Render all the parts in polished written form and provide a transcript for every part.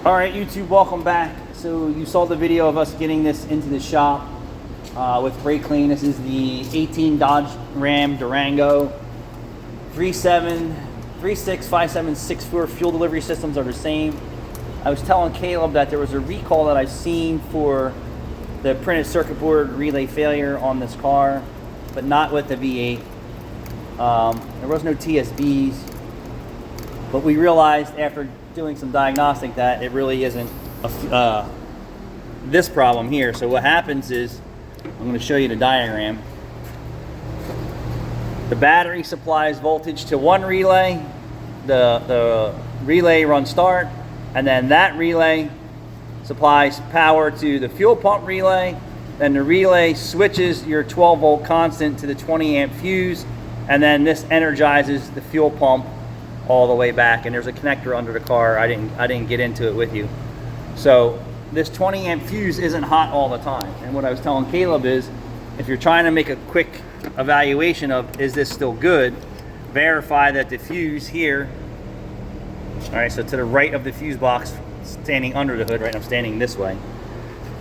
All right, YouTube, welcome back. So you saw the video of us getting this into the shop with brake clean. This is the 18 Dodge Ram Durango. 3.7, 3.6, 5.7, 6.4 fuel delivery systems are the same. I was telling Caleb that there was a recall that I've seen for the printed circuit board relay failure on this car, but not with the V8. There was no TSBs, but we realized after doing some diagnostic that it really isn't this problem here. So what happens is, I'm going to show you the diagram. The battery supplies voltage to one relay, the relay runs start, and then that relay supplies power to the fuel pump relay, then the relay switches your 12 volt constant to the 20 amp fuse, and then this energizes the fuel pump all the way back. And there's a connector under the car. I didn't get into it with you. So this 20 amp fuse isn't hot all the time. And what I was telling Caleb is, if you're trying to make a quick evaluation of is this still good, verify that the fuse here, all right, so to the right of the fuse box, standing under the hood, right, I'm standing this way,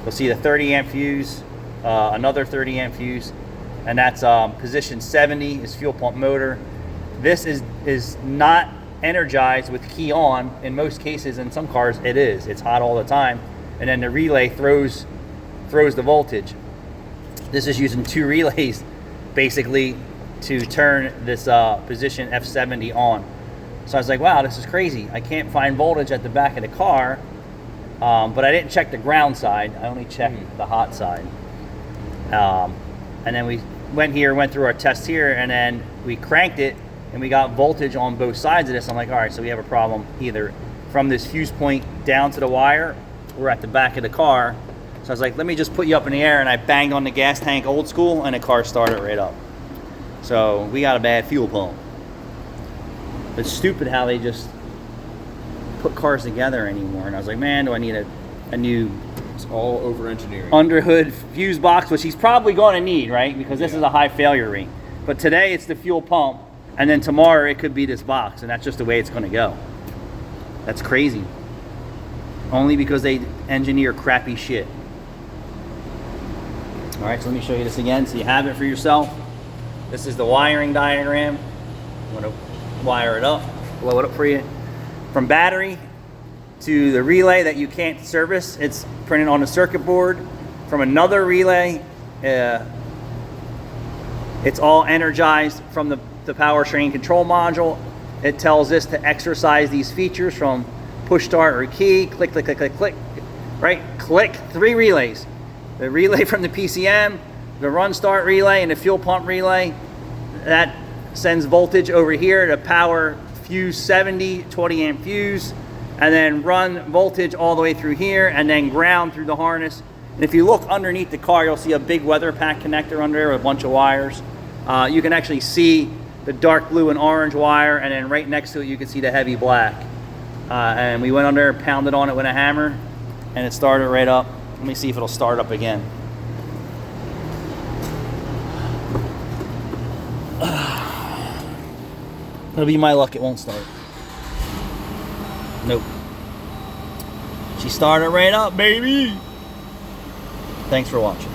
you'll see the 30 amp fuse, another 30 amp fuse, and that's position 70 is fuel pump motor. This is not energized with key on. In most cases, in some cars it is. It's hot all the time, and then the relay throws the voltage. This is using two relays basically to turn this position F70 on. So I was like, wow, this is crazy. I can't find voltage at the back of the car, but I didn't check the ground side. I only checked the hot side. And then we went through our test here, and then we cranked it, and we got voltage on both sides of this. I'm like, all right, so we have a problem either from this fuse point down to the wire or at the back of the car. So I was like, let me just put you up in the air, and I banged on the gas tank old school, and the car started right up. So we got a bad fuel pump. It's stupid how they just put cars together anymore. And I was like, man, do I need a new... It's all over engineering. Underhood fuse box, which he's probably going to need, right? Because this is a high failure rate. But today it's the fuel pump, and then tomorrow it could be this box, and that's just the way it's going to go. That's crazy. Only because they engineer crappy shit. All right, so let me show you this again so you have it for yourself. This is the wiring diagram. I'm going to wire it up, blow it up for you. From battery to the relay that you can't service, it's printed on the circuit board. From another relay, it's all energized from the powertrain control module. It tells this to exercise these features from push start or key, click, click, click, click, click, right? Click, 3 relays. The relay from the PCM, the run start relay, and the fuel pump relay. That sends voltage over here to power fuse 70, 20 amp fuse, and then run voltage all the way through here, and then ground through the harness. And if you look underneath the car, you'll see a big weather pack connector under there with a bunch of wires. You can actually see the dark blue and orange wire, and then right next to it you can see the heavy black. And we went under, pounded on it with a hammer, and it started right up. Let me see if it'll start up again. It'll be my luck it won't start. Nope. She started right up, baby. Thanks for watching.